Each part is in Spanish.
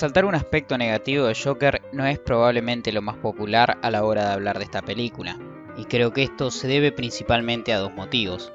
resaltar un aspecto negativo de Joker no es probablemente lo más popular a la hora de hablar de esta película, y creo que esto se debe principalmente a dos motivos.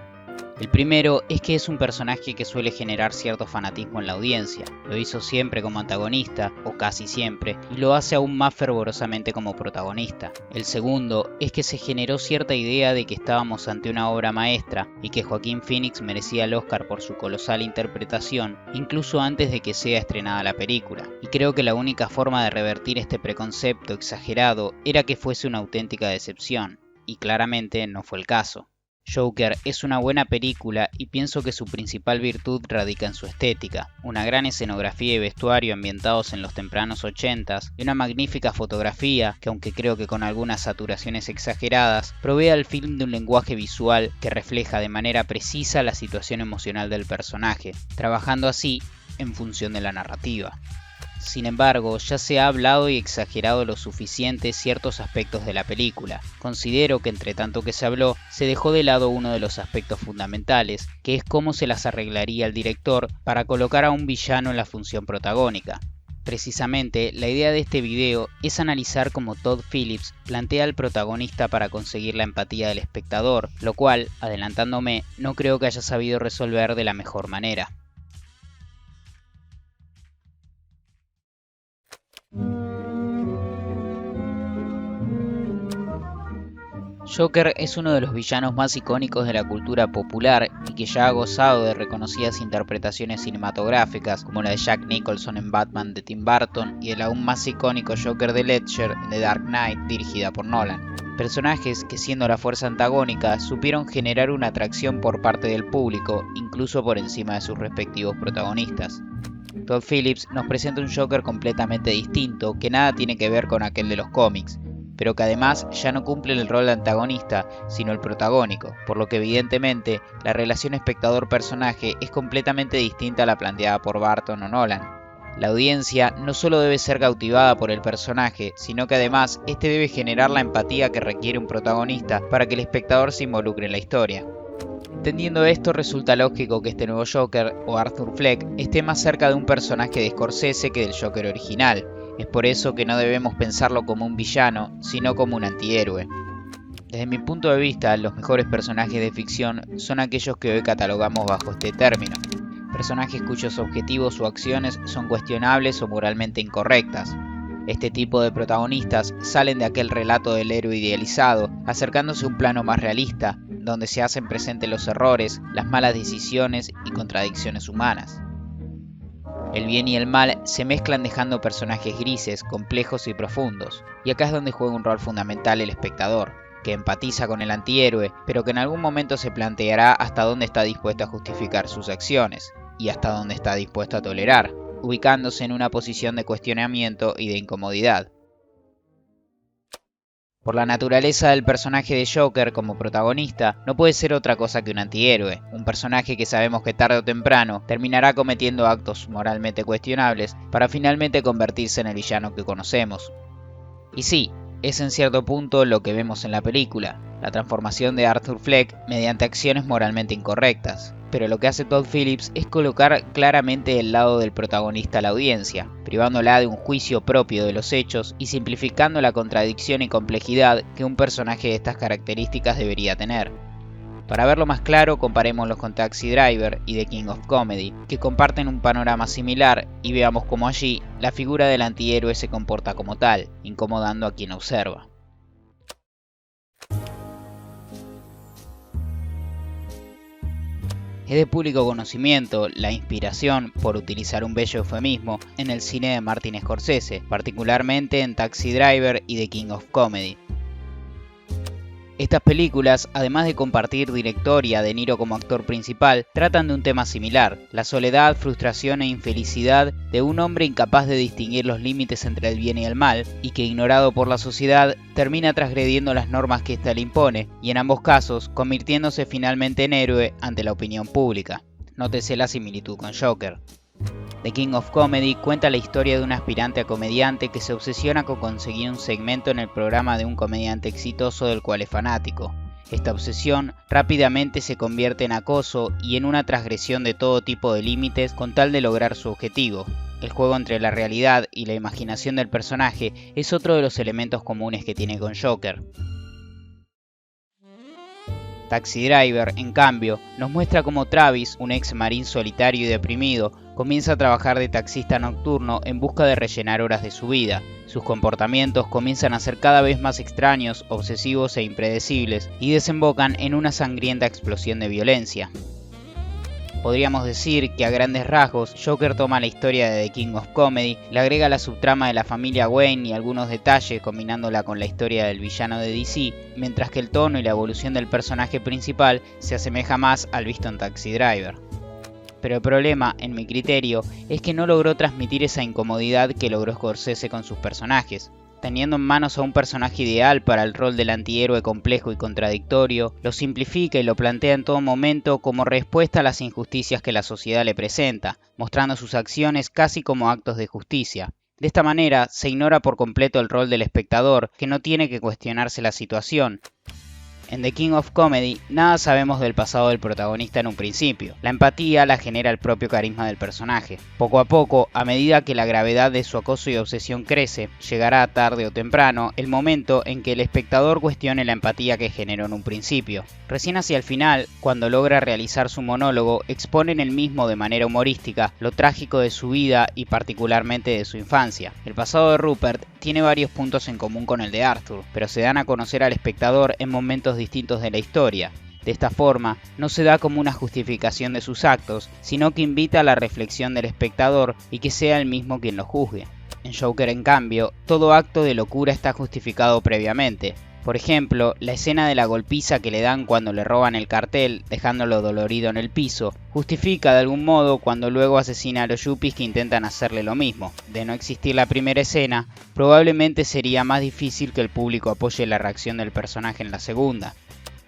El primero es que es un personaje que suele generar cierto fanatismo en la audiencia. Lo hizo siempre como antagonista, o casi siempre, y lo hace aún más fervorosamente como protagonista. El segundo es que se generó cierta idea de que estábamos ante una obra maestra y que Joaquín Phoenix merecía el Oscar por su colosal interpretación, incluso antes de que sea estrenada la película. Y creo que la única forma de revertir este preconcepto exagerado era que fuese una auténtica decepción, y claramente no fue el caso. Joker es una buena película y pienso que su principal virtud radica en su estética, una gran escenografía y vestuario ambientados en los tempranos 80s y una magnífica fotografía que, aunque creo que con algunas saturaciones exageradas, provee al film de un lenguaje visual que refleja de manera precisa la situación emocional del personaje, trabajando así en función de la narrativa. Sin embargo, ya se ha hablado y exagerado lo suficiente ciertos aspectos de la película. Considero que entre tanto que se habló, se dejó de lado uno de los aspectos fundamentales, que es cómo se las arreglaría el director para colocar a un villano en la función protagónica. Precisamente, la idea de este video es analizar cómo Todd Phillips plantea al protagonista para conseguir la empatía del espectador, lo cual, adelantándome, no creo que haya sabido resolver de la mejor manera. Joker es uno de los villanos más icónicos de la cultura popular y que ya ha gozado de reconocidas interpretaciones cinematográficas como la de Jack Nicholson en Batman de Tim Burton y el aún más icónico Joker de Ledger en The Dark Knight dirigida por Nolan. Personajes que, siendo la fuerza antagónica, supieron generar una atracción por parte del público, incluso por encima de sus respectivos protagonistas. Todd Phillips nos presenta un Joker completamente distinto que nada tiene que ver con aquel de los cómics, pero que además ya no cumple el rol de antagonista, sino el protagónico, por lo que evidentemente la relación espectador-personaje es completamente distinta a la planteada por Burton o Nolan. La audiencia no solo debe ser cautivada por el personaje, sino que además este debe generar la empatía que requiere un protagonista para que el espectador se involucre en la historia. Entendiendo esto, resulta lógico que este nuevo Joker, o Arthur Fleck, esté más cerca de un personaje de Scorsese que del Joker original. Es por eso que no debemos pensarlo como un villano, sino como un antihéroe. Desde mi punto de vista, los mejores personajes de ficción son aquellos que hoy catalogamos bajo este término. Personajes cuyos objetivos o acciones son cuestionables o moralmente incorrectas. Este tipo de protagonistas salen de aquel relato del héroe idealizado, acercándose a un plano más realista, donde se hacen presentes los errores, las malas decisiones y contradicciones humanas. El bien y el mal se mezclan dejando personajes grises, complejos y profundos, y acá es donde juega un rol fundamental el espectador, que empatiza con el antihéroe, pero que en algún momento se planteará hasta dónde está dispuesto a justificar sus acciones, y hasta dónde está dispuesto a tolerar, ubicándose en una posición de cuestionamiento y de incomodidad. Por la naturaleza del personaje de Joker como protagonista, no puede ser otra cosa que un antihéroe, un personaje que sabemos que tarde o temprano terminará cometiendo actos moralmente cuestionables para finalmente convertirse en el villano que conocemos. Y sí, es en cierto punto lo que vemos en la película, la transformación de Arthur Fleck mediante acciones moralmente incorrectas. Pero lo que hace Todd Phillips es colocar claramente el lado del protagonista a la audiencia, privándola de un juicio propio de los hechos y simplificando la contradicción y complejidad que un personaje de estas características debería tener. Para verlo más claro, comparémoslos con Taxi Driver y The King of Comedy, que comparten un panorama similar, y veamos cómo allí la figura del antihéroe se comporta como tal, incomodando a quien observa. Es de público conocimiento la inspiración, por utilizar un bello eufemismo, en el cine de Martin Scorsese, particularmente en Taxi Driver y The King of Comedy. Estas películas, además de compartir director y a De Niro como actor principal, tratan de un tema similar, la soledad, frustración e infelicidad de un hombre incapaz de distinguir los límites entre el bien y el mal, y que, ignorado por la sociedad, termina transgrediendo las normas que ésta le impone, y en ambos casos, convirtiéndose finalmente en héroe ante la opinión pública. Nótese la similitud con Joker. The King of Comedy cuenta la historia de un aspirante a comediante que se obsesiona con conseguir un segmento en el programa de un comediante exitoso del cual es fanático. Esta obsesión rápidamente se convierte en acoso y en una transgresión de todo tipo de límites con tal de lograr su objetivo. El juego entre la realidad y la imaginación del personaje es otro de los elementos comunes que tiene con Joker. Taxi Driver, en cambio, nos muestra cómo Travis, un ex marín solitario y deprimido, comienza a trabajar de taxista nocturno en busca de rellenar horas de su vida. Sus comportamientos comienzan a ser cada vez más extraños, obsesivos e impredecibles, y desembocan en una sangrienta explosión de violencia. Podríamos decir que a grandes rasgos, Joker toma la historia de The King of Comedy, le agrega la subtrama de la familia Wayne y algunos detalles combinándola con la historia del villano de DC, mientras que el tono y la evolución del personaje principal se asemeja más al visto en Taxi Driver. Pero el problema, en mi criterio, es que no logró transmitir esa incomodidad que logró Scorsese con sus personajes. Teniendo en manos a un personaje ideal para el rol del antihéroe complejo y contradictorio, lo simplifica y lo plantea en todo momento como respuesta a las injusticias que la sociedad le presenta, mostrando sus acciones casi como actos de justicia. De esta manera, se ignora por completo el rol del espectador, que no tiene que cuestionarse la situación. En The King of Comedy, nada sabemos del pasado del protagonista en un principio. La empatía la genera el propio carisma del personaje. Poco a poco, a medida que la gravedad de su acoso y obsesión crece, llegará tarde o temprano el momento en que el espectador cuestione la empatía que generó en un principio. Recién hacia el final, cuando logra realizar su monólogo, expone en el mismo de manera humorística lo trágico de su vida y particularmente de su infancia. El pasado de Rupert tiene varios puntos en común con el de Arthur, pero se dan a conocer al espectador en momentos distintos de la historia. De esta forma, no se da como una justificación de sus actos, sino que invita a la reflexión del espectador y que sea él mismo quien lo juzgue. En Joker, en cambio, todo acto de locura está justificado previamente. Por ejemplo, la escena de la golpiza que le dan cuando le roban el cartel, dejándolo dolorido en el piso, justifica de algún modo cuando luego asesina a los yuppies que intentan hacerle lo mismo. De no existir la primera escena, probablemente sería más difícil que el público apoye la reacción del personaje en la segunda.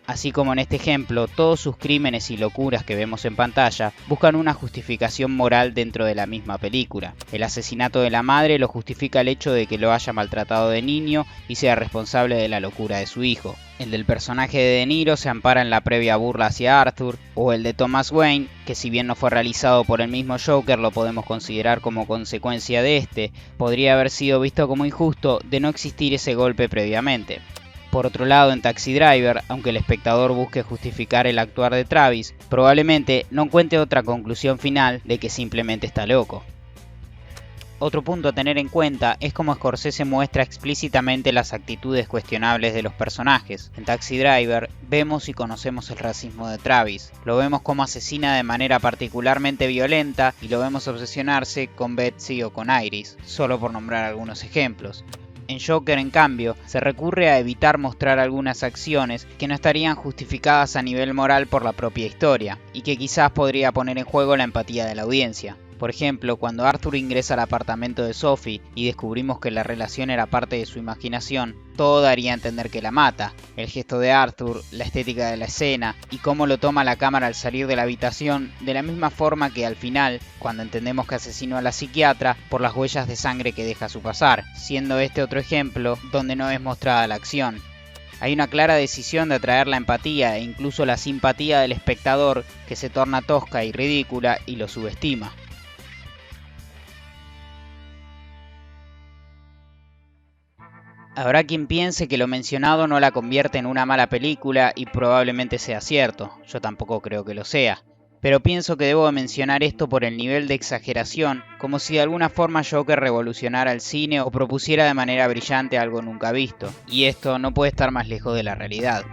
Así como en este ejemplo, todos sus crímenes y locuras que vemos en pantalla buscan una justificación moral dentro de la misma película. El asesinato de la madre lo justifica el hecho de que lo haya maltratado de niño y sea responsable de la locura de su hijo. El del personaje de De Niro se ampara en la previa burla hacia Arthur, o el de Thomas Wayne, que si bien no fue realizado por el mismo Joker, lo podemos considerar como consecuencia de este, podría haber sido visto como injusto de no existir ese golpe previamente. Por otro lado, en Taxi Driver, aunque el espectador busque justificar el actuar de Travis, probablemente no encuentre otra conclusión final de que simplemente está loco. Otro punto a tener en cuenta es cómo Scorsese muestra explícitamente las actitudes cuestionables de los personajes. En Taxi Driver vemos y conocemos el racismo de Travis, lo vemos como asesina de manera particularmente violenta y lo vemos obsesionarse con Betsy o con Iris, solo por nombrar algunos ejemplos. En Joker, en cambio, se recurre a evitar mostrar algunas acciones que no estarían justificadas a nivel moral por la propia historia, y que quizás podría poner en juego la empatía de la audiencia. Por ejemplo, cuando Arthur ingresa al apartamento de Sophie y descubrimos que la relación era parte de su imaginación, todo daría a entender que la mata. El gesto de Arthur, la estética de la escena y cómo lo toma la cámara al salir de la habitación, de la misma forma que al final, cuando entendemos que asesinó a la psiquiatra por las huellas de sangre que deja a su pasar, siendo este otro ejemplo donde no es mostrada la acción. Hay una clara decisión de atraer la empatía e incluso la simpatía del espectador que se torna tosca y ridícula y lo subestima. Habrá quien piense que lo mencionado no la convierte en una mala película y probablemente sea cierto, yo tampoco creo que lo sea. Pero pienso que debo mencionar esto por el nivel de exageración, como si de alguna forma Joker revolucionara el cine o propusiera de manera brillante algo nunca visto, y esto no puede estar más lejos de la realidad.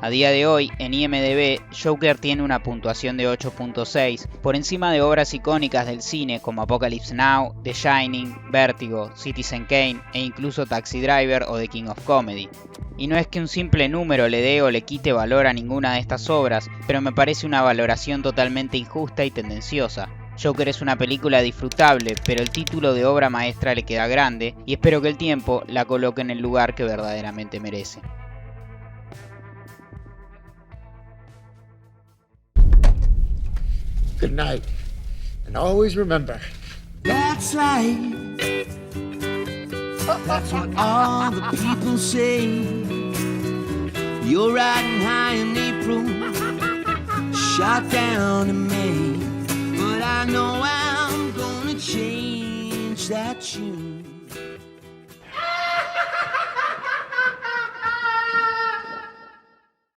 A día de hoy, en IMDb, Joker tiene una puntuación de 8.6, por encima de obras icónicas del cine como Apocalypse Now, The Shining, Vértigo, Citizen Kane e incluso Taxi Driver o The King of Comedy. Y no es que un simple número le dé o le quite valor a ninguna de estas obras, pero me parece una valoración totalmente injusta y tendenciosa. Joker es una película disfrutable, pero el título de obra maestra le queda grande y espero que el tiempo la coloque en el lugar que verdaderamente merece. Good night, and always remember, that's life. That's what all the people say. You're riding high in April, shot down in May, but I know I'm gonna change. at you.